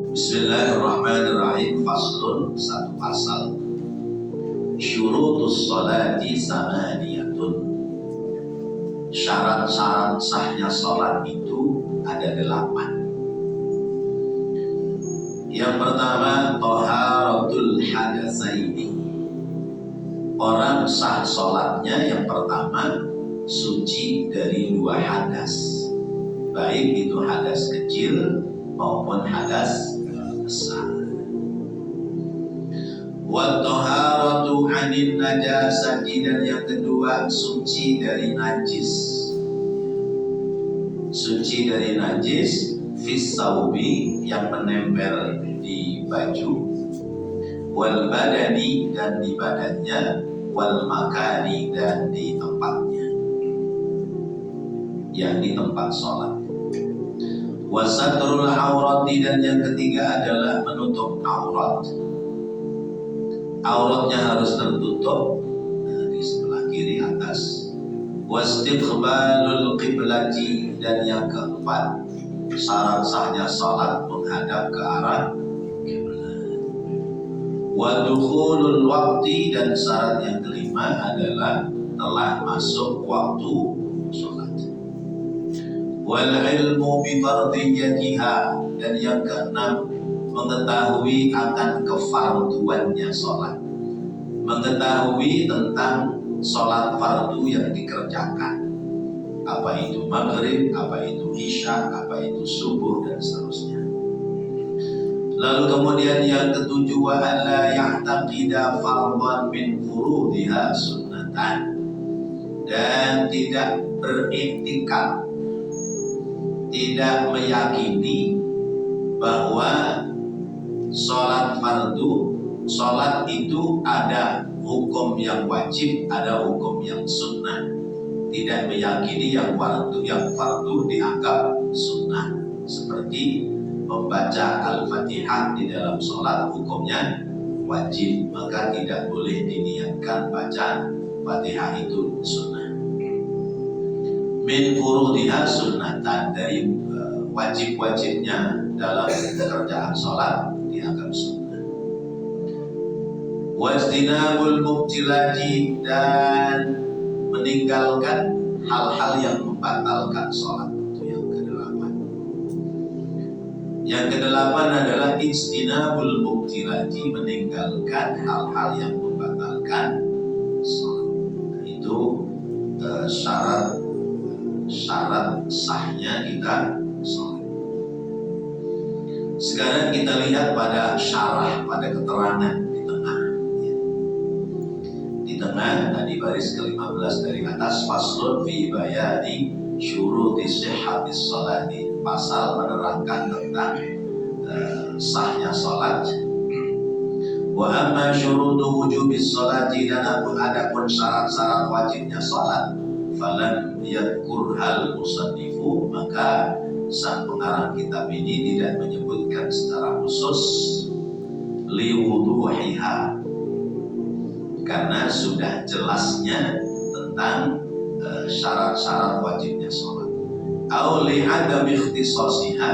Bismillahirrahmanirrahim. Faslun, satu pasal. Syurutus sholati samaniyatun. Syarat-syarat sahnya sholat itu ada 8. Yang pertama, taharatul hadatsaini. Orang sah sholatnya yang pertama suci dari 2 hadas, baik itu hadas kecil maupun hadas besar. Wa taharatu 'anil najasati, dan yang kedua suci dari najis. Suci dari najis fis saubi, yang menempel di baju, wal badani, dan di badannya, wal makani, dan di tempatnya, yang di tempat sholat. Wasatrul aurati, dan yang ketiga adalah menutup aurat. Auratnya harus tertutup di sebelah kiri atas. Wastiqbalul qiblati, dan yang keempat syarat sahnya sholat menghadap ke arah kiblat. Wadukhulul waqti, dan syarat yang kelima adalah telah masuk waktu sholat. Wal ilmu bi fardiyatiha, dan yang keenam mengetahui akan kefarduannya sholat, mengetahui tentang sholat fardu yang dikerjakan, apa itu maghrib, apa itu isya, apa itu subuh, dan seterusnya. Lalu kemudian yang ketujuh, wa alla ya'taqida fardhan min furudiha sunnatan, dan tidak beriktikad, tidak meyakini bahwa sholat fardu, sholat itu ada hukum yang wajib, ada hukum yang sunnah. Tidak meyakini yang fardu dianggap sunnah, seperti membaca Al-Fatihah di dalam sholat hukumnya wajib, maka tidak boleh diniatkan baca Fatihah itu sunnah. Min furudiha sunnatan, dari wajib-wajibnya dalam pekerjaan sholat dianggap sunnah. Wajtinabul mubtilati, dan meninggalkan hal-hal yang membatalkan sholat, itu yang ke-8. Yang ke-8 adalah ijtinabul mubtilati, meninggalkan hal-hal yang membatalkan sholat. Itu syarat sahnya kita sholat. Sekarang kita lihat pada syarah, pada keterangan di tengah. Di tengah tadi baris ke-15 dari atas, faslun fi bayani syuruti sihhatis sholati, pasal menerangkan tentang sahnya sholat. Wa amma syurutu wujubis sholati, dan adapun syarat-syarat wajibnya sholat, falam yadhkurhal musannifu, maka sang pengarang kitab ini tidak menyebutkan secara khusus liwuduhiha, karena sudah jelasnya tentang syarat-syarat wajibnya sholat. Au li'adami ikhtisasiha,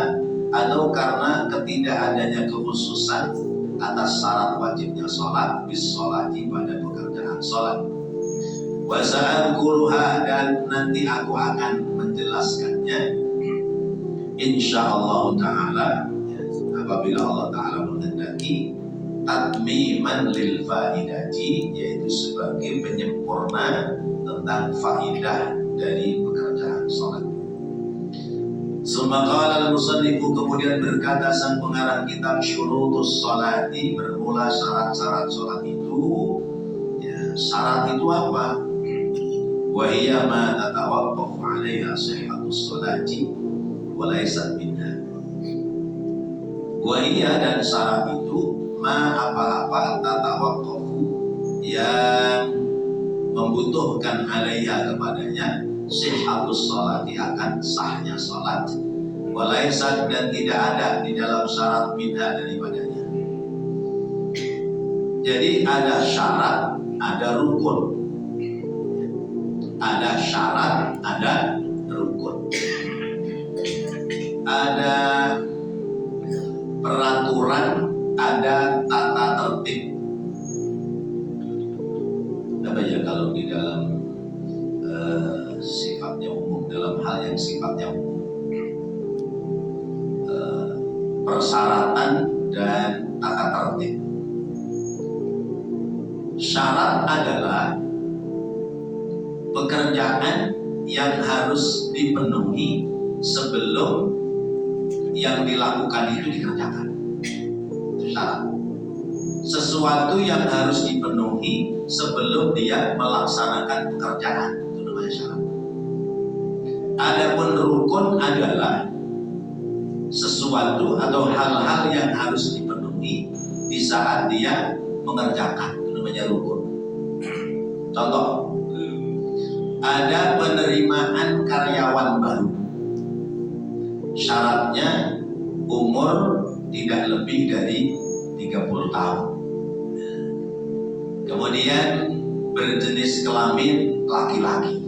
atau karena ketidakadanya kekhususan atas syarat wajibnya sholat bis sholati, pada pekerjaan sholat. Wa sa'adkuruha, dan nanti aku akan menjelaskannya insyaallah ta'ala, apabila Allah ta'ala menghendaki, tatmiman lil faidati, yaitu sebagai penyempurna tentang faidah dari pekerjaan sholat. Summa qala al-musannifu, kemudian berkata sang pengarang kitab, syurutus sholati, bermula syarat-syarat sholat itu. Syarat itu apa? Wa hiya ma tatawaqqafu 'alaiha sihhatus sholati wa laysat minha. Wa hiya, dan syarat itu, ma apa-apa tatawaqqafu, yang membutuhkan 'alaiha, kepadanya, sihhatus sholati, akan sahnya sholat, wa laysat, dan tidak ada di dalam syarat minha, daripadanya. Jadi ada syarat, ada rukun. Ada syarat, ada rukun. Ada peraturan, ada tata tertib. Apa ya kalau di dalam sifatnya umum, dalam hal yang sifatnya umum, persyaratan dan tata tertib. Syarat adalah pekerjaan yang harus dipenuhi sebelum yang dilakukan itu dikerjakan. Itu syarat. Sesuatu yang harus dipenuhi sebelum dia melaksanakan pekerjaan, itu namanya syarat. Adapun rukun adalah sesuatu atau hal-hal yang harus dipenuhi di saat dia mengerjakan, itu namanya rukun. Contoh, ada penerimaan karyawan baru. Syaratnya umur tidak lebih dari 30 tahun. Kemudian berjenis kelamin laki-laki.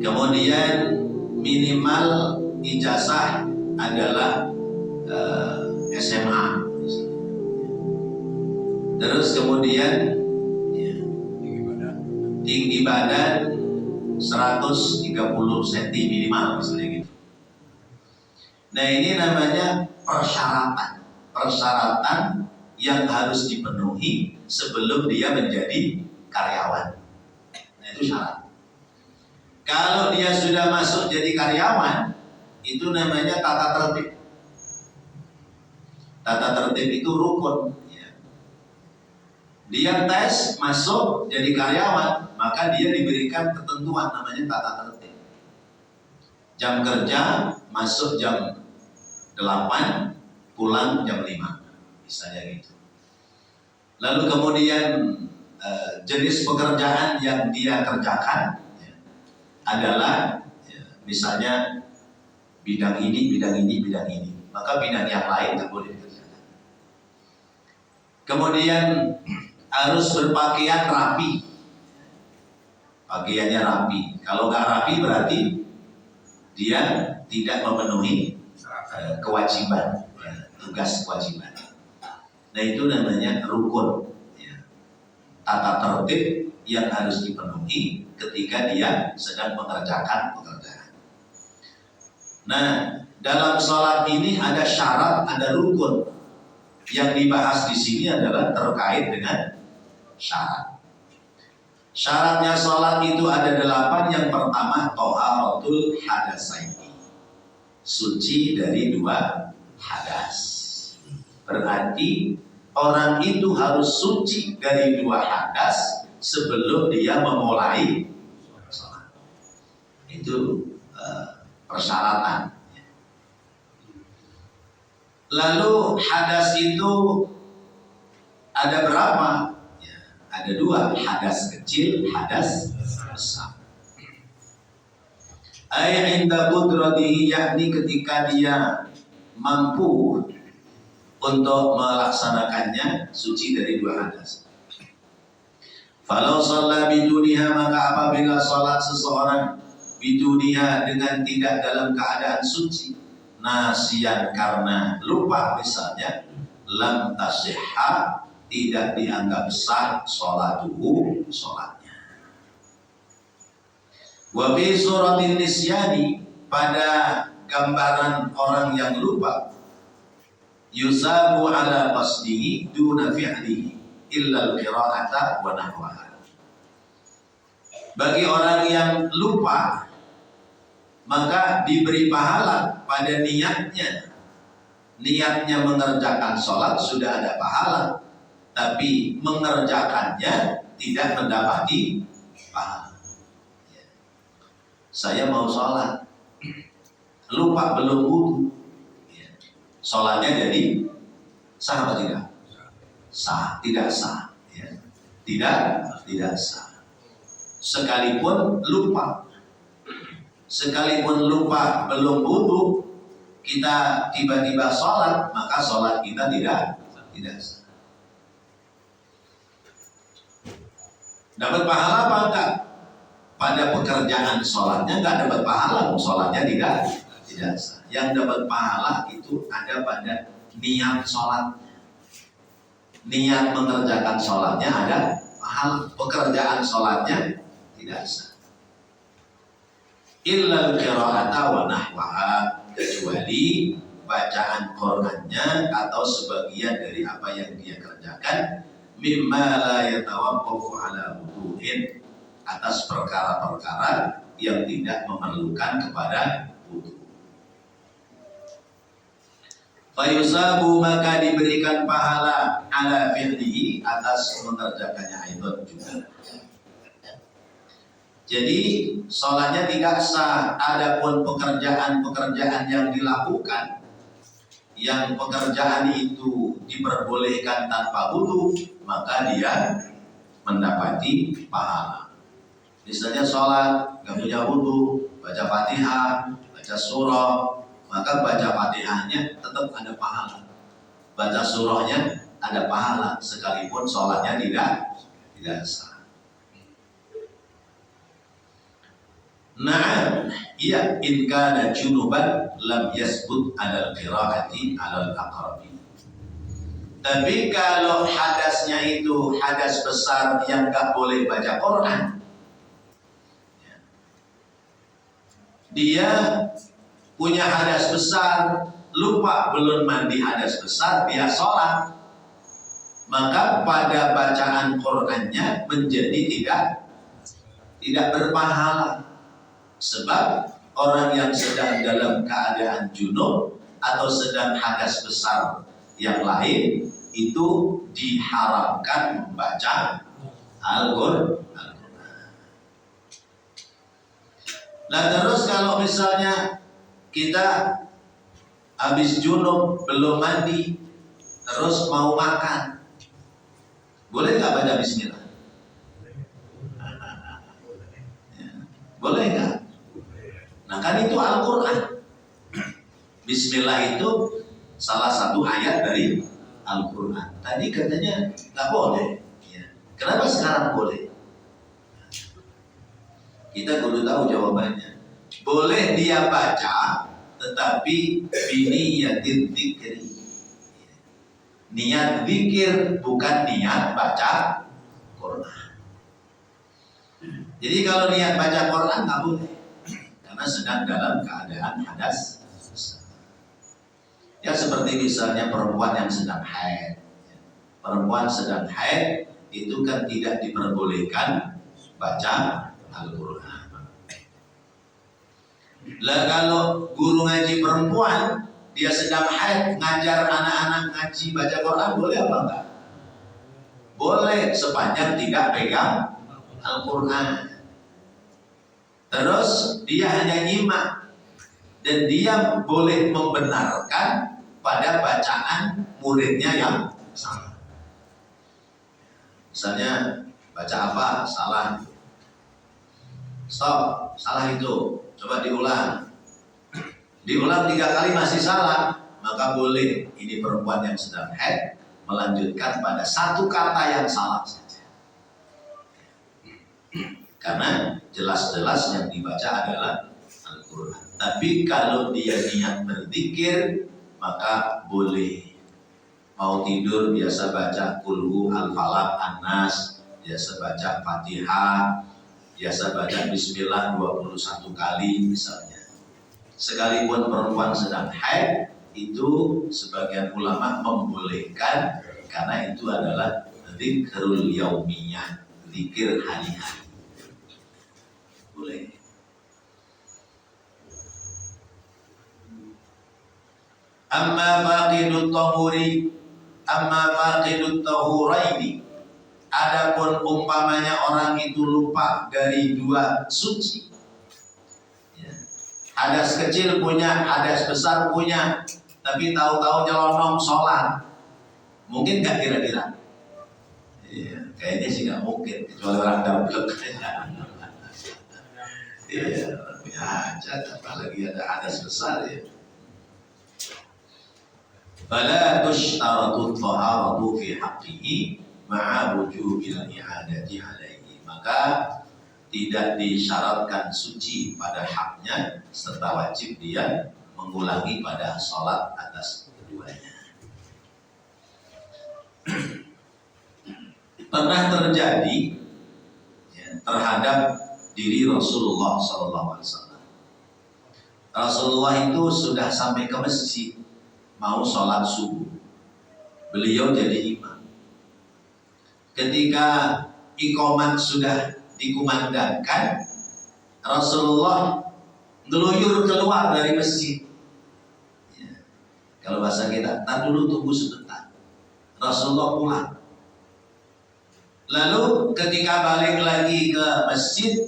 Kemudian minimal ijazah adalah SMA. Terus kemudian tinggi badan 130 cm minimal, misalnya gitu. Nah, ini namanya persyaratan yang harus dipenuhi sebelum dia menjadi karyawan. Nah, itu syarat. Kalau dia sudah masuk jadi karyawan, itu namanya tata tertib. Tata tertib itu rukun. Dia tes masuk jadi karyawan, maka dia diberikan ketentuan namanya tata tertib. Jam kerja masuk jam 8, pulang jam 5, misalnya gitu. Lalu kemudian jenis pekerjaan yang dia kerjakan adalah misalnya bidang ini, maka bidang yang lain tak boleh dikerjakan. Kemudian harus berpakaian rapi, pakaiannya rapi. Kalau nggak rapi berarti dia tidak memenuhi kewajiban, tugas kewajiban. Nah, itu namanya rukun, tata tertib yang harus dipenuhi ketika dia sedang mengerjakan pekerjaan. Nah, dalam sholat ini ada syarat, ada rukun. Yang dibahas di sini adalah terkait dengan syarat. Syaratnya sholat itu ada 8. Yang pertama, thaharatul hadasaini, suci dari 2 hadas. Berarti orang itu harus suci dari 2 hadas sebelum dia memulai sholat. Itu persyaratan. Lalu hadas itu ada berapa? Ada 2, hadas kecil, hadas besar. Ay inda qudratihi, yakni ketika dia mampu untuk melaksanakannya, suci dari 2 hadas. Falau shalla biduniha, maka apabila salat seseorang biduniha dengan tidak dalam keadaan suci, nasian karena lupa misalnya, lam tasihha, tidak dianggap sah sholatuhu, sholatnya. Wa fi suratin nisyani, pada gambaran orang yang lupa, yusabu ala qasdihi duna fi'lihi illa al-qira'ata wa nahwaha. Bagi orang yang lupa, maka diberi pahala pada niatnya. Niatnya mengerjakan sholat sudah ada pahala, tapi mengerjakannya tidak mendapati pahala. Saya mau sholat, lupa belum wudu, sholatnya jadi sah atau tidak? Sah, tidak sah, tidak sah. Sekalipun lupa belum wudu, kita tiba-tiba sholat, maka sholat kita tidak sah. Dapat pahala apa enggak? Pada pekerjaan sholatnya enggak dapat pahala, sholatnya tidak tidak sah. Yang dapat pahala itu ada pada niat sholat. Niat mengerjakan sholatnya ada pahala, pekerjaan sholatnya tidak sah. Illal qira'ata wa nahwaha, kecuali bacaan Qur'annya atau sebagian dari apa yang dia kerjakan, mimma la yatawaqqafu ala wudu'in, atas perkara-perkara yang tidak memerlukan kepada wudu. Fayusabu, maka diberikan pahala ala fi'lihi, atas mengerjakannya aidon juga. Jadi sholatnya tidak sah. Adapun pekerjaan-pekerjaan yang dilakukan, yang pekerjaan itu diperbolehkan tanpa wudu, maka dia mendapati pahala. Misalnya sholat nggak punya wudu, baca Fatihah, baca surah, maka baca Fatihahnya tetap ada pahala, baca surahnya ada pahala, sekalipun sholatnya tidak sah. Nah, iya, in kana junuban lam yasbut alal qiraati alal aqrabi. Tapi kalau hadasnya itu hadas besar yang gak boleh baca Quran, dia punya hadas besar, lupa belum mandi hadas besar, dia sholat, maka pada bacaan Qurannya menjadi tidak berpahala. Sebab orang yang sedang dalam keadaan junub atau sedang hadas besar yang lain itu diharamkan membaca Al-Quran. Nah terus kalau misalnya kita habis junub belum mandi terus mau makan, boleh nggak baca Bismillah? Boleh nggak? Nah kan itu Al-Quran. Bismillah itu salah satu ayat dari Al-Quran. Tadi katanya nggak boleh. Ya. Kenapa sekarang boleh? Kita kudu tahu jawabannya. Boleh dia baca, tetapi biniyatin dzikri. Niat zikir, bukan niat baca Quran. Jadi kalau niat baca Quran nggak boleh, karena sedang dalam keadaan hadas. Ya seperti misalnya perempuan yang sedang haid. Perempuan sedang haid itu kan tidak diperbolehkan baca Al-Quran. Lah kalau guru ngaji perempuan dia sedang haid ngajar anak-anak ngaji baca Quran, boleh apa enggak? Boleh, sepanjang tidak pegang Al-Quran. Terus dia hanya nyimak dan dia boleh membenarkan pada bacaan muridnya yang salah. Misalnya baca apa salah, stop, salah itu, coba diulang 3 kali masih salah, maka boleh ini perempuan yang sedang haid melanjutkan pada 1 kata yang salah saja, karena jelas-jelas yang dibaca adalah Al-Quran. Tapi kalau dia niat berzikir, maka boleh. Mau tidur biasa baca Qul Al-Falaq, An-Nas, biasa baca Fatihah, biasa baca Bismillah 21 kali misalnya. Sekalipun perempuan sedang haid, itu sebagian ulama membolehkan, karena itu adalah dzikrul yaumiyah, zikir hari-hari. Boleh. Amma faqidut tahuraini, adapun umpamanya orang itu lupa dari 2 suci, ya. Hadas kecil punya, hadas besar punya, tapi tahu-tahu nyelonong sholat, mungkin nggak kira-kira? Ya, kayaknya sih nggak mungkin, kecuali orang dablek. Iya, hajat, apalagi ada hadas besar ya. Fala tushtaratu taharatu fi haqqihi ma'a wujubil i'adati alaihi, maka tidak disyaratkan suci pada haknya, serta wajib dia mengulangi pada sholat atas keduanya. Pernah terjadi ya, terhadap diri Rasulullah SAW. Rasulullah itu sudah sampai ke masjid mau sholat subuh. Beliau jadi imam. Ketika iqamat sudah dikumandangkan, Rasulullah ngeluyur keluar dari masjid. Ya. Kalau bahasa kita, tak dulu tunggu sebentar. Rasulullah pulang. Lalu ketika balik lagi ke masjid,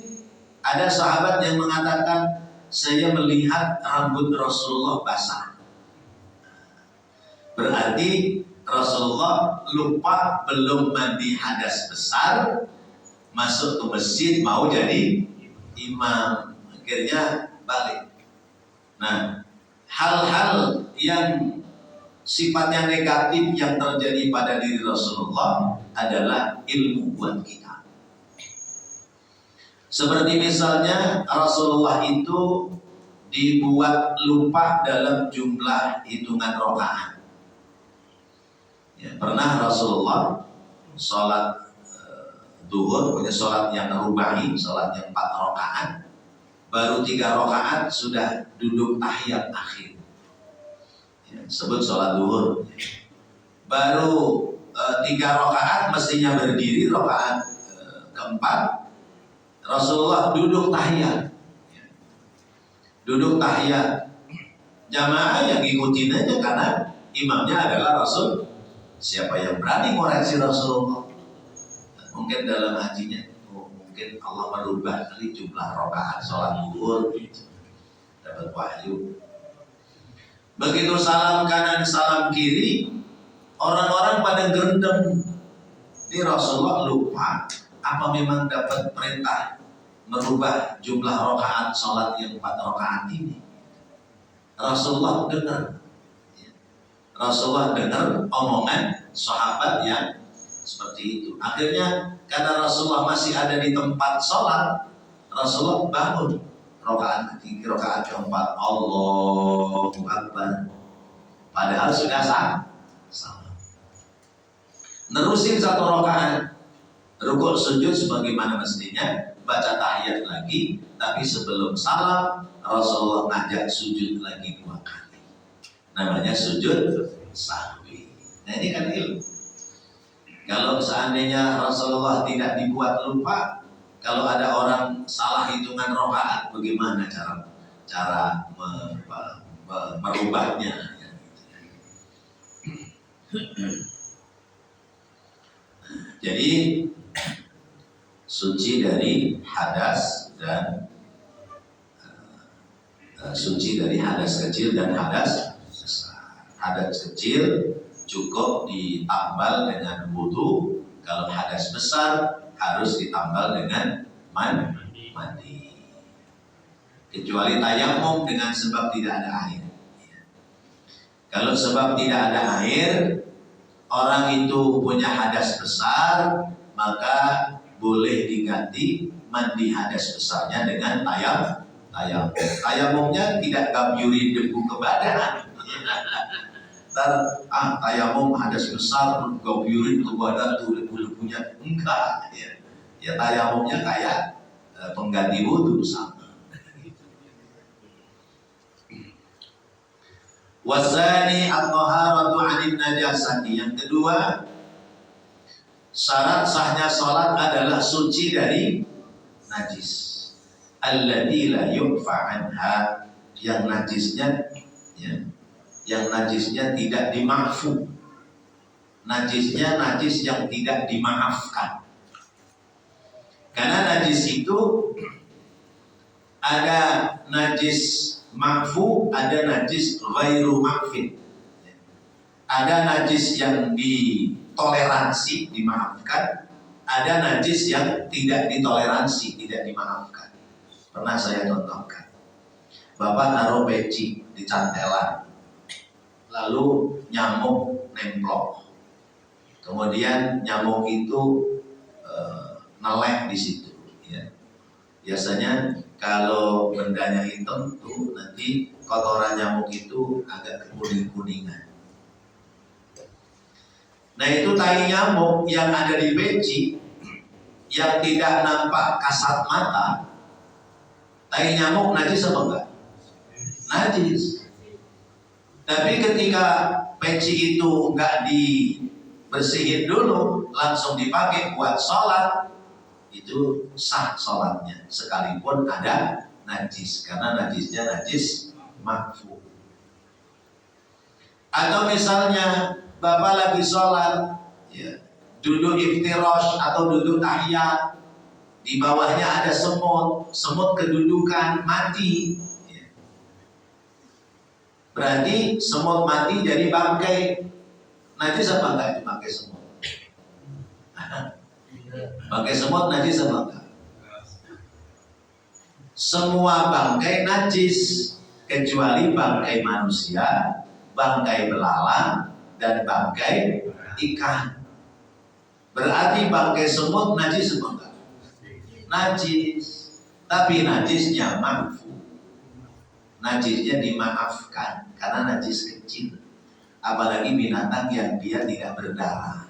ada sahabat yang mengatakan, saya melihat rambut Rasulullah basah. Berarti Rasulullah lupa belum mandi hadas besar, masuk ke masjid mau jadi imam, akhirnya balik. Nah, hal-hal yang sifatnya negatif yang terjadi pada diri Rasulullah adalah ilmu buat kita. Seperti misalnya Rasulullah itu dibuat lupa dalam jumlah hitungan rakaat. Ya, pernah Rasulullah sholat duhur, punya sholat yang rubahi, sholat yang 4 rakaat, baru 3 rakaat sudah duduk tahiyat akhir. Ya, sebut sholat duhur. Baru 3 rakaat mestinya berdiri, rakaat keempat Rasulullah duduk tahiyat. Ya. Duduk tahiyat. Jamaah yang ngikutin aja karena imamnya adalah Rasul. Siapa yang berani koreksi Rasulullah? Mungkin dalam hatinya, mungkin Allah merubah kali jumlah rakaat sholat duhur, dapat wahyu. Begitu salam kanan salam kiri, orang-orang pada gerendeng. Ini Rasulullah lupa apa memang dapat perintah merubah jumlah rakaat sholat yang 4 rakaat ini. Rasulullah dengar. Rasulullah dengar omongan sahabat yang seperti itu. Akhirnya karena Rasulullah masih ada di tempat sholat, Rasulullah bangun rakaat ketiga, rakaat keempat, Allahu Akbar. Padahal sudah salah. Nerusin 1 rakaat, rukuk sujud sebagaimana mestinya, baca tahiyat lagi, tapi sebelum salam Rasulullah ngajak sujud lagi 2 kali. Namanya sujud sahwi. Nah ini kan ilmu. Kalau seandainya Rasulullah tidak dibuat lupa, kalau ada orang salah hitungan rakaat, bagaimana cara merubahnya? Jadi suci dari hadas dan suci dari hadas kecil dan hadas besar. Hadas kecil cukup ditambal dengan wudu. Kalau hadas besar harus ditambal dengan mandi. Kecuali tayamum dengan sebab tidak ada air. Kalau sebab tidak ada air, orang itu punya hadas besar, maka boleh diganti mandi hadas besarnya dengan tayamum. Tayamumnya tidak gabyuri debu ke badan. Tayamum hadas besar gabyuri ke badan tuh debu-debunya enggak. Ya tayamumnya kayak pengganti wudu sama. Wazani at-taharatu 'anil najasati. Yang kedua, syarat sahnya sholat adalah suci dari najis. Alladzi la yu'fa anha, yang najisnya tidak dimaafu. Najisnya najis yang tidak dimaafkan. Karena najis itu ada najis ma'fu, ada najis ghairu ma'fin. Ada najis yang ditoleransi, dimaafkan. Ada najis yang tidak ditoleransi, tidak dimaafkan. Pernah saya contohkan. Bapak taruh peci di cantelan, lalu nyamuk nemplok. Kemudian nyamuk itu nelek di situ. Ya. Biasanya kalau bendanya hitam tuh nanti kotoran nyamuk itu agak kuning-kuningan. Nah itu tai nyamuk yang ada di peci yang tidak nampak kasat mata, tai nyamuk najis apa enggak? Najis. Tapi ketika peci itu enggak dibersihin dulu, langsung dipakai buat sholat, itu sah sholatnya sekalipun ada najis, karena najisnya najis makfu. Atau misalnya bapak lagi sholat, ya, duduk iftirosh atau duduk tahiyat, di bawahnya ada semut kedudukan mati, ya. Berarti semut mati jadi bangkai, najis apa enggak itu bangkai semut? Bangkai semut najis apa enggak? Semua bangkai najis kecuali bangkai manusia, bangkai belalang, dan bangkai ikan. Berarti bangkai semut najis apa enggak? Najis. Tapi najisnya maafu. Najisnya dimaafkan karena najis kecil. Apalagi binatang yang dia tidak berdarah.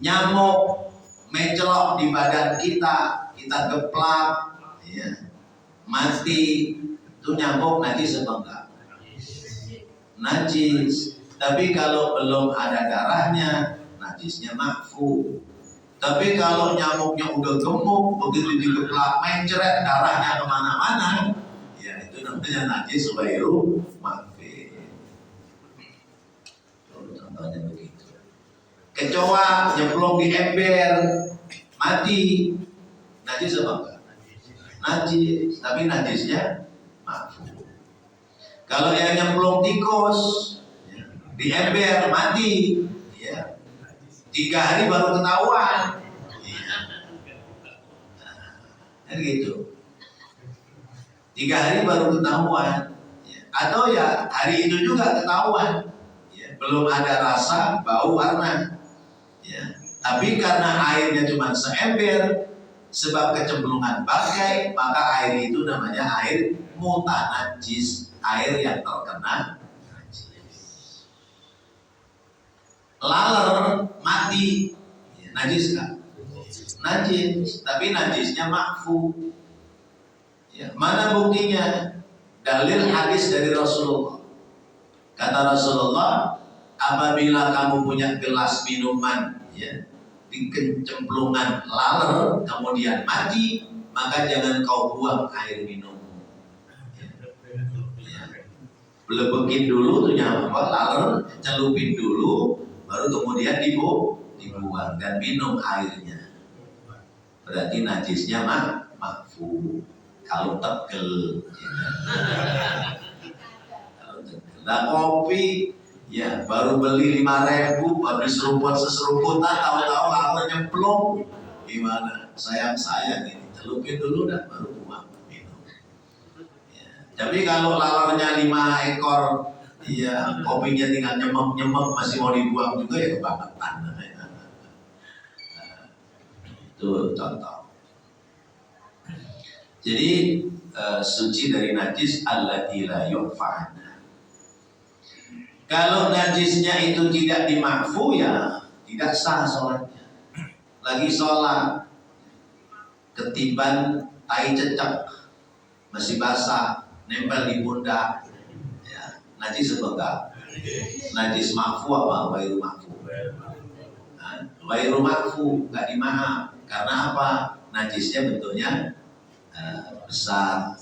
Nyamuk mencelok di badan kita geplak, ya, mati, itu nyamuk najis apa enggak? Najis. Tapi kalau belum ada darahnya, najisnya makfu. Tapi kalau nyamuknya udah gemuk, begitu digeplak mencret darahnya kemana-mana, ya itu namanya najis ghairu makfi. Contohnya begitu. Kecoa nyemplung di ember, mati, najis apa enggak? Najis, tapi najisnya makfu. Kalau yang nyemplung tikus, ya, di ember mati, ya, 3 hari baru ketahuan, ya. Kan gitu. 3 hari baru ketahuan, ya. Atau ya hari itu juga ketahuan, ya. Belum ada rasa, bau, warna. Ya, tapi karena airnya cuma seember, sebab kecemplungan bangkai, maka air itu namanya air mutanajis, air yang terkena najis. Laler mati, ya, najis kan? Najis, tapi najisnya makfu. Ya, mana buktinya? Dalil hadis dari Rasulullah. Kata Rasulullah, apabila kamu punya gelas minuman, ya, di kecemplungan laler kemudian mati, maka jangan kau buang air minum. Ya. Ya. Belebekin dulu tuh nyamuk laler, celupin dulu, baru kemudian dibuang dan minum airnya. Berarti najisnya makfu. Kalau tegel, ya. Kalau tegel. Nah kopi, ya baru beli 5.000, baru diseruput seseruputan, tahu-tahu lalu nyemplung, gimana? Sayang ini, celupin dulu dan baru buang minum. Ya. Tapi kalau lalernya 5 ekor, ya kopinya tinggal nyemek masih mau dibuang juga, ya kebangetan. Itu contoh. Jadi suci dari najis allati la yu'fa'an. Kalau najisnya itu tidak dimakfu, ya tidak sah sholatnya. Lagi sholat, ketiban tai cecek, masih basah, nempel di pundak, ya, najis apa enggak? Najis makfu apa ghairu makfu? Ghairu makfu, enggak dimaaf. Karena apa? Najisnya bentuknya besar.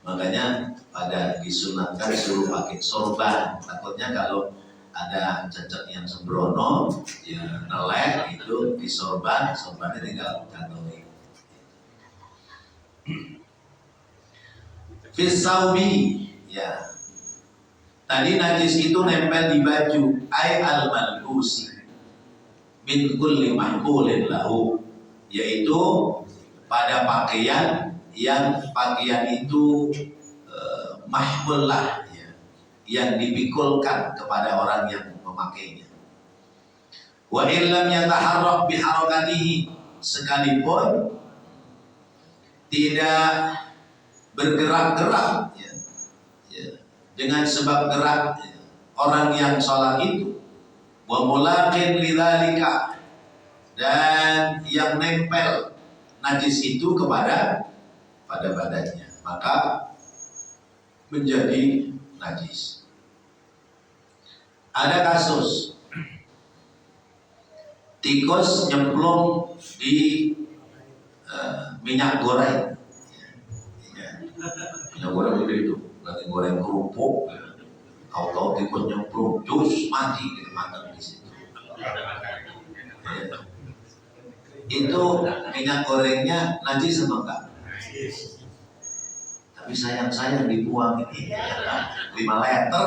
Makanya pada disunatkan suruh pakai sorban. Takutnya kalau ada cecek yang sembrono, ya nelek itu disorban, sorbannya tinggal kantongin. Fisaubi, ya. Tadi najis itu nempel di baju, ay al-malbusi min kulli mahkulin lahu, yaitu pada pakaian yang pakaian itu mahmullah, ya, yang dipikulkan kepada orang yang memakainya. Wa illam yataharrak biharakatihi, sekalipun tidak bergerak-gerak ya, ya, dengan sebab gerak ya, orang yang sholat itu, wa mulaqin lidzalika, dan yang nempel najis itu pada badannya, maka menjadi najis. Ada kasus tikus nyemplung di minyak goreng. Minyak goreng itu lagi goreng kerupuk, tahu-tahu tikus nyemplung, jus mati dimakan di situ. Itu minyak gorengnya najis apa enggak? Tapi sayang dibuang ini 5 liter.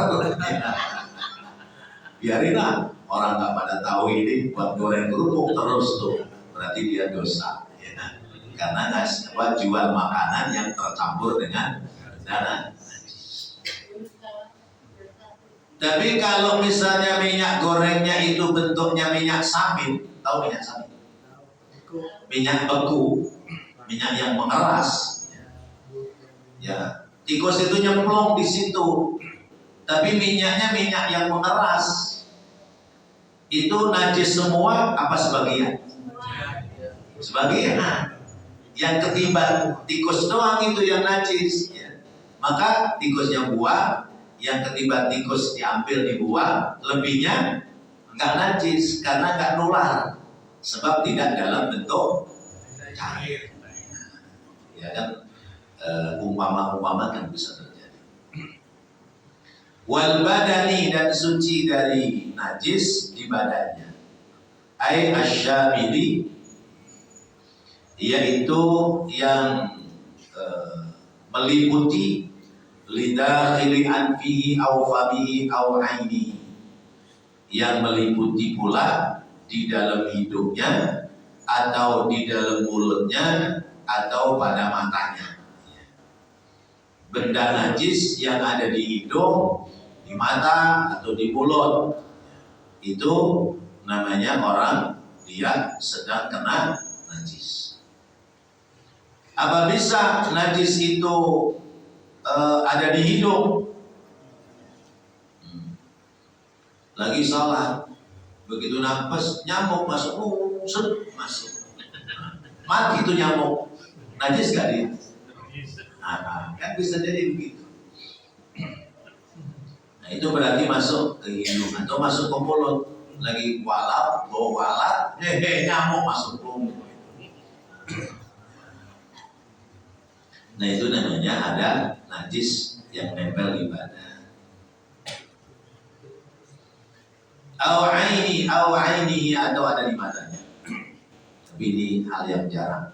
Biarin lah, orang nggak pada tahu ini buat goreng kerupuk terus tuh, berarti dia dosa ya. Karena jual makanan yang tercampur dengan darah. Tapi kalau misalnya minyak gorengnya itu bentuknya minyak sawit, tahu minyak sawit? Minyak beku, minyak yang mengeras ya, tikus itu nyemplung di situ, tapi minyaknya minyak yang mengeras. Itu najis semua apa sebagian? Sebagian. Yang ketiban tikus doang itu yang najis ya. Maka tikusnya buang, yang ketiban tikus diambil dibuang, lebihnya nggak najis karena nggak nular, sebab tidak dalam bentuk cair. Ya kan, umpama kan bisa terjadi. Wal badani, dan suci dari najis di badannya. Ai asyamili, yaitu yang meliputi lidakhili anfihi aw famihi aw ainihi, yang meliputi pula di dalam hidungnya atau di dalam mulutnya atau pada matanya. Benda najis yang ada di hidung, di mata atau di mulut, itu namanya orang dia sedang kena najis. Apa bisa najis itu ada di hidung? Lagi sholat, begitu nafas nyamuk masuk, masuk, mati itu nyamuk, najis gak dia? Kan bisa jadi begitu. Nah itu berarti masuk ke hidung atau masuk ke mulut. Lagi walap, nyamuk masuk ke mulut. Nah itu namanya ada najis yang nempel di badan. Aini atau ada di matanya. Tapi ini hal yang jarang.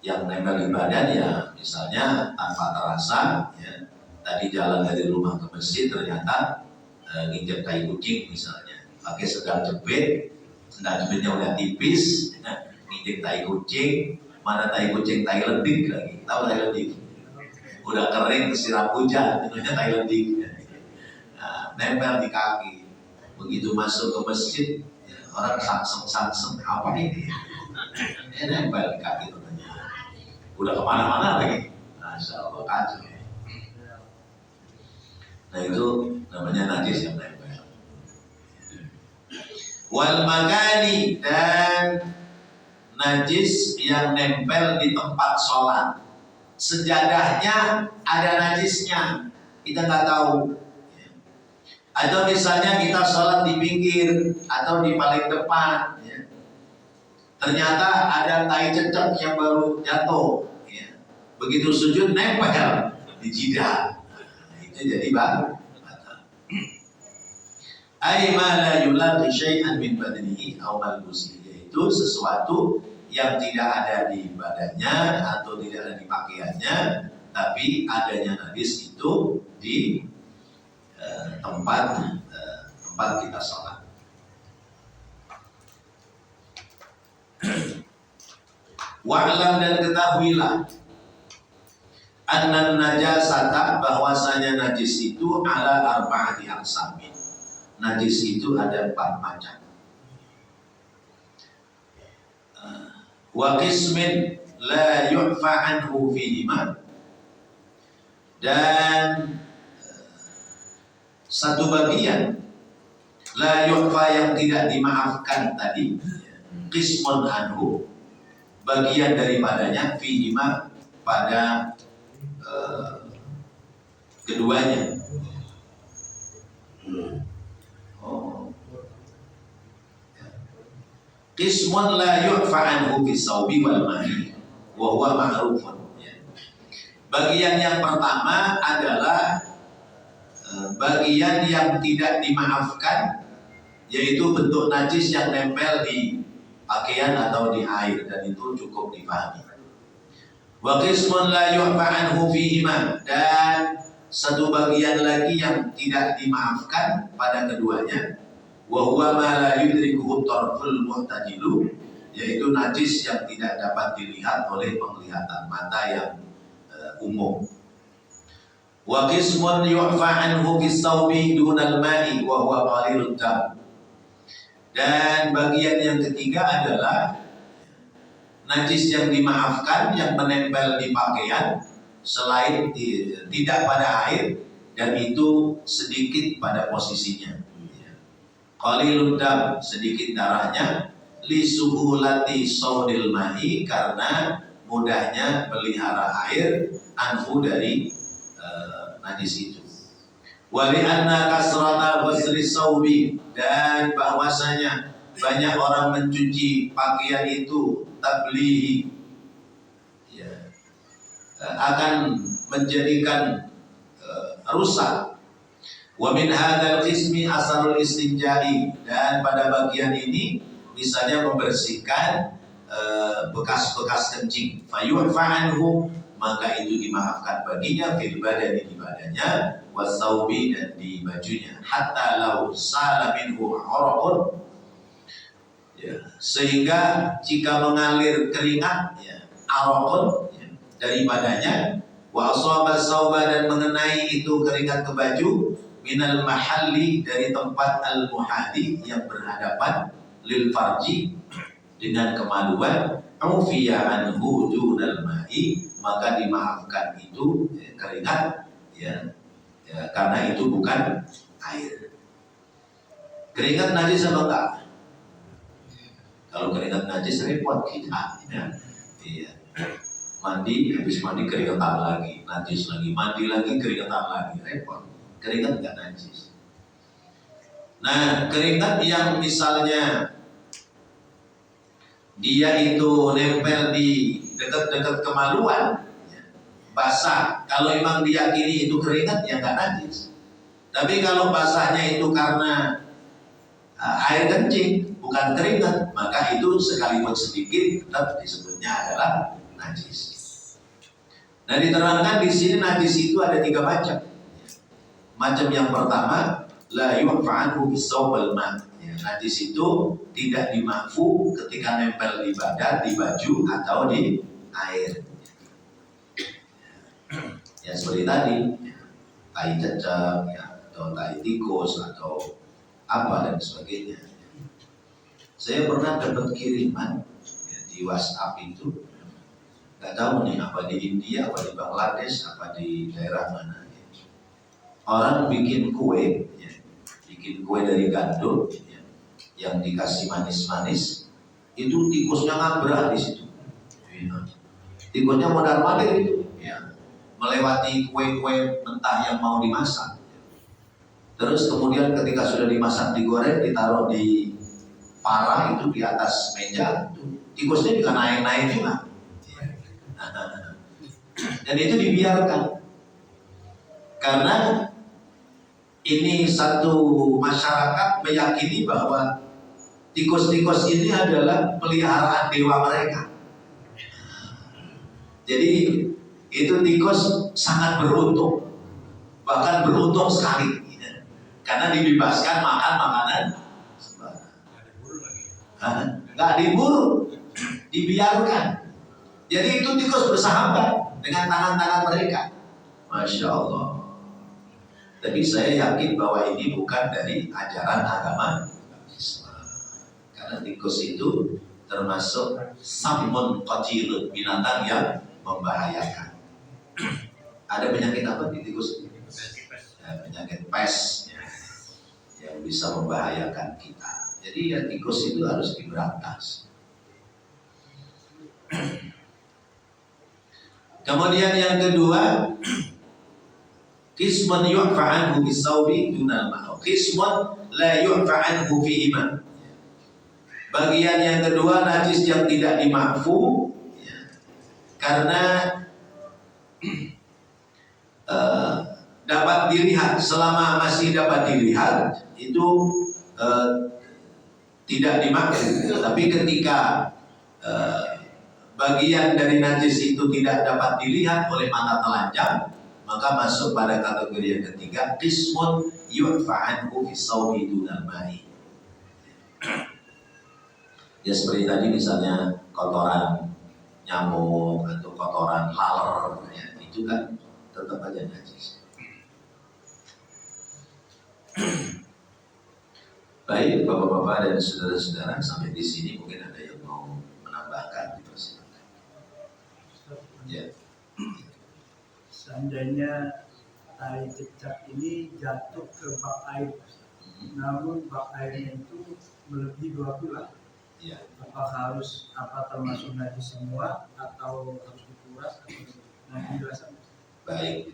Yang nempel di badan ya misalnya tanpa terasa ya, tadi jalan dari rumah ke masjid ternyata nginjek tai kucing misalnya, pakai sendal jepitnya udah tipis, nginjek tai kucing, mana tai kucing, tai lendik lagi, tahu tai lendik? Udah kering kesiram hujan, namanya tai lendik. Nah, nempel di kaki, begitu masuk ke masjid ya, orang sangsem apa ini? Nempel di kaki namanya. Udah kemana-mana lagi, Masya Allah kacau. Nah itu namanya najis yang nempel. Wal magani, dan najis yang nempel di tempat sholat. Sejadahnya ada najisnya, kita nggak tahu. Atau misalnya kita sholat di pinggir atau di paling depan, ya. Ternyata ada tai cecek yang baru jatuh, ya. Begitu sujud nempel di jidat, itu jadi batal. Ai ma la yulaqi syai'an min badanihi aw malbusihi, yaitu sesuatu yang tidak ada di badannya atau tidak ada di pakaiannya, tapi adanya najis itu di tempat kita sholat. Wa'lam, dan ketahuilah, annan najasata, bahwasanya najis itu ala arba'ati aqsamin. Najis itu ada 4 macam. Wa qismin la yu'fa anhu fihima, dan satu bagian la yu'fa yang tidak dimaafkan tadi, qismun anhu bagian daripadanya, fihima pada keduanya. Qismun la yu'fa anhu bis-sawbi wal ma'i wa huwa ma'rufun. Bagian yang pertama adalah bagian yang tidak dimaafkan, yaitu bentuk najis yang nempel di pakaian atau di air, dan itu cukup dipahami. Wa qismun la yu'fa anhu fihima, dan satu bagian lagi yang tidak dimaafkan pada keduanya, wa huwa ma la yudrikuhu tarful muhtajilu, yaitu najis yang tidak dapat dilihat oleh penglihatan mata yang umum. Wa qismun yu'fa anhu bis-sawbi dunal ma'i wa huwa qalilud dam, dan bagian yang ketiga adalah najis yang dimaafkan yang menempel di pakaian selain tidak pada air, dan itu sedikit pada posisinya. Qalilud dam, sedikit darahnya, li suhulati saudil ma'i, karena mudahnya pelihara air, anhu dari najis itu. Wa li anna kasrata ghusli saubi, dan bahwasanya banyak orang mencuci pakaian itu tablihi, akan menjadikan rusak. Wa min hadzal qismi asarul istinja'i, dan pada bagian ini misalnya membersihkan bekas-bekas kencing, fayu'fa anhu, maka itu dimaafkan baginya, fil badani, di badannya, wasaubi, dan di bajunya, hatta law sala minhu uraqun, sehingga jika mengalir keringat, araqun, dari badannya, wa asaba sauba, dan mengenai itu keringat ke baju, minal mahalli, dari tempat al-muhadi yang berhadapan, lil farji, dengan kemaluan, ufiya anhu dunal ma'i, maka dimaafkan itu keringat, karena itu bukan air. Keringat najis apa enggak? Kalau keringat najis repot kita, mandi, habis mandi keringetan lagi, najis lagi, mandi lagi keringetan lagi, repot. Keringat enggak najis. Nah, keringat yang misalnya dia itu nempel di dekat-dekat kemaluan, basah, kalau memang diyakini itu keringat, ya nggak najis. Tapi kalau basahnya itu karena air kencing, bukan keringat, maka itu sekalipun sedikit tetap disebutnya adalah najis. Nah, diterangkan di sini najis itu ada 3 macam. Macam yang pertama, la yu'fa anhu bis-sawb wal ma'. Najis itu tidak dimaafu ketika nempel di badan, di baju, atau di air. Ya seperti tadi, tai cecak, atau tai tikus, atau apa dan sebagainya. Saya pernah dapat kiriman di WhatsApp itu, nggak tahu nih apa di India, apa di Bangladesh, apa di daerah mana. Orang bikin kue dari gandum, yang dikasih manis-manis, itu tikusnya ngabrak di situ. Tikusnya mondar-mandir itu, melewati kue-kue mentah yang mau dimasak. Terus kemudian ketika sudah dimasak, digoreng, ditaruh di parah itu di atas meja, tikusnya juga naik-naik juga. Dan itu dibiarkan karena ini satu masyarakat meyakini bahwa tikus-tikus ini adalah peliharaan dewa mereka. Jadi itu tikus sangat beruntung, bahkan beruntung sekali, karena dibebaskan makan makanan nggak diburu, dibiarkan. Jadi itu tikus bersahabat dengan tangan-tangan mereka, masya Allah. Tapi saya yakin bahwa ini bukan dari ajaran agama Islam, karena tikus itu termasuk samun qatilun, binatang yang membahayakan. Ada penyakit apa di tikus? Penyakit pes yang bisa membahayakan kita. Jadi ya tikus itu harus diberantas. Kemudian yang kedua, qismun yu'fa anhu bisawbi dunal ma'ruf, qismun la yu'fa anhu fi iman. Bagian yang kedua, najis yang tidak dimakfu karena dapat dilihat. Selama masih dapat dilihat itu tidak dimakfu. Tapi ketika bagian dari najis itu tidak dapat dilihat oleh mata telanjang, maka masuk pada kategori yang ketiga, qismun yu'fa anhu fi sawbi dunal ma'i. Ya seperti tadi misalnya kotoran nyamuk atau kotoran laler, ya, itu kan tetap aja najis. Baik bapak-bapak dan saudara-saudara, sampai di sini mungkin ada yang mau menambahkan, dipersilakan. Ya. Seandainya tai cecak ini jatuh ke bak air, namun bak airnya itu melebihi 2 bulan, Ya. apakah termasuk najis semua atau harus dikuras atau nanti dijelaskan? Baik.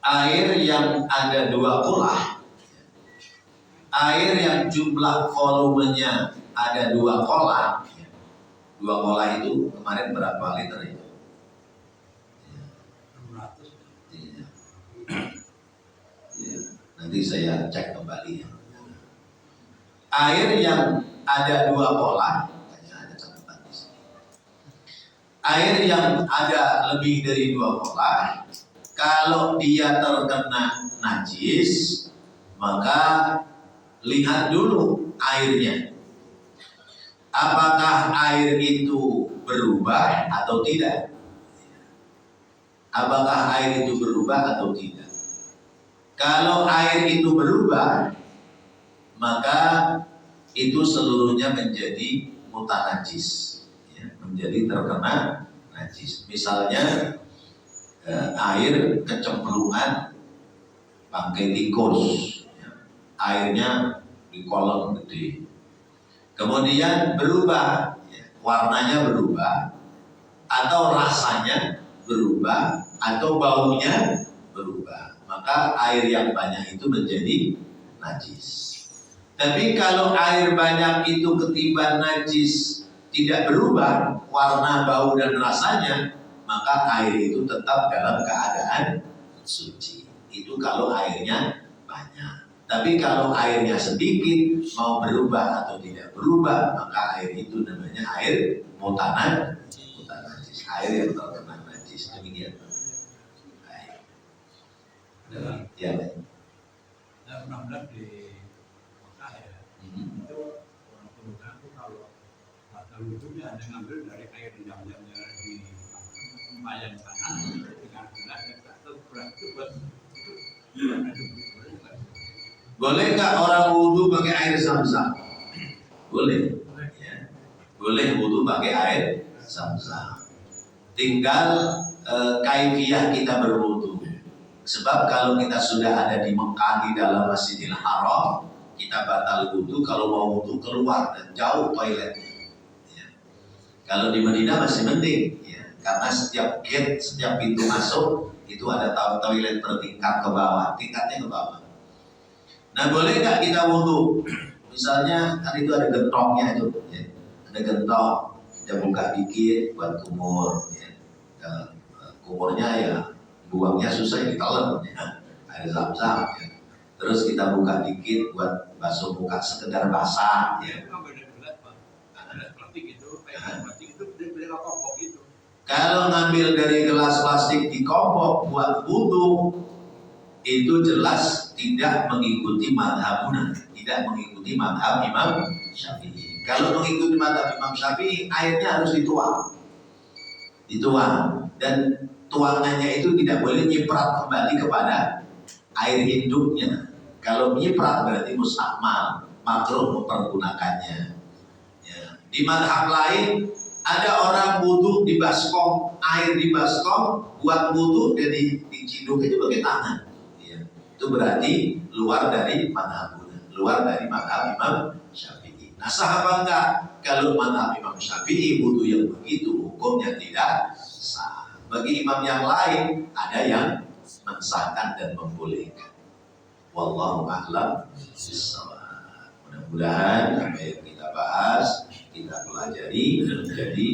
Air yang ada 2 kolah, air yang jumlah volumenya ada 2 kolah, 2 kolah itu kemarin berapa liter itu? 600. Ya, nanti saya cek kembali ya. Air yang ada 2 kolah, ada catatan di sini. Air yang ada lebih dari 2 kolah, kalau dia terkena najis, maka lihat dulu airnya. Apakah air itu berubah atau tidak? Apakah air itu berubah atau tidak? Kalau air itu berubah, maka itu seluruhnya menjadi mutanajis, ya, menjadi terkena najis. Misalnya air kecemplungan bangkai tikus, ya, airnya di kolam gede, kemudian berubah, ya, warnanya berubah, atau rasanya berubah, atau baunya berubah, maka air yang banyak itu menjadi najis. Tapi kalau air banyak itu ketiban najis tidak berubah warna, bau dan rasanya, maka air itu tetap dalam keadaan suci. Itu kalau airnya banyak. Tapi kalau airnya sedikit, mau berubah atau tidak berubah, maka air itu namanya air mutanajis, air yang terkena najis. Demikian. Baik. Ya, baik. Saya pernah bilang di Mekah ya, itu orang Mekah itu kalau batal wudhunya hanya ngambil dari air jam-jamnya di lumayan sana dengan gelas dan satu gelas itu buat boleh nggak orang wudhu pakai air zam-zam? Boleh. Ya. Boleh wudhu pakai air zam-zam. Tinggal kaifiyah kita berwudhu. Sebab kalau kita sudah ada di Mekah di dalam Masjidil Haram, kita batal wudhu kalau mau wudhu keluar dan jauh toiletnya. Ya. Kalau di Madinah masih mending, ya, karena setiap gate, setiap pintu masuk itu ada toilet bertingkat ke bawah, tingkatnya ke bawah. Nah, boleh nggak kita wudhu? Misalnya kan itu ada gentongnya itu, ya. Ada gentong, kita buka dikit buat kumur, ya. Kumurnya ya buangnya susah ditelan, ya. Air zam-zam, ya. Terus kita buka dikit buat basuh muka sekedar basah, ya. Kalau ngambil dari gelas plastik di kompok buat wudhu, itu jelas tidak mengikuti madhabuna, tidak mengikuti madhab Imam Syafi'i. Kalau mengikuti madhab Imam Syafi'i, airnya harus dituang, dan tuangannya itu tidak boleh nyiprat kembali kepada air hidupnya. Kalau nyiprat berarti mustakmal, makruh mempergunakannya. Ya. Di madhab lain ada orang wudhu di baskom, air di baskom, buat wudhu jadi diciduk itu pakai tangan. Ya. Itu berarti luar dari madhab Imam Syafi'i. Nah, sah apa enggak? Kalau madhab Imam Syafi'i wudhu yang begitu hukumnya tidak sah. Bagi imam yang lain ada yang mensahkan dan membolehkan. Wallahu a'lam bishawab. Mudah-mudahan apa yang kita bahas, kita pelajari menjadi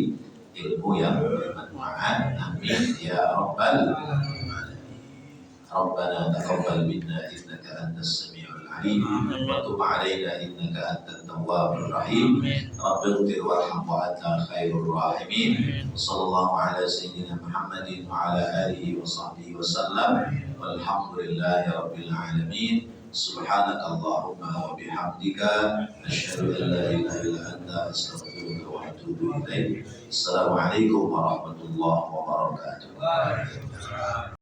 ilmu yang bermanfaat. Amin ya rabbal alamin. Rabbana taqabbal minna innaka antas samiul alim wa tub 'alaina innaka antat tawwabur rahim. Rabbighfir warham wa anta khairur rahimin. Sallallahu ala sayyidina Muhammadin wa ala alihi wa sahbihi wa sallam. Walhamdulillahi rabbil alamin. Subhanaka Allahumma wa bihamdika asyhadu an la ilaha illa anta astaghfiruka wa atubu ilaik. Assalamualaikum warahmatullahi wabarakatuh.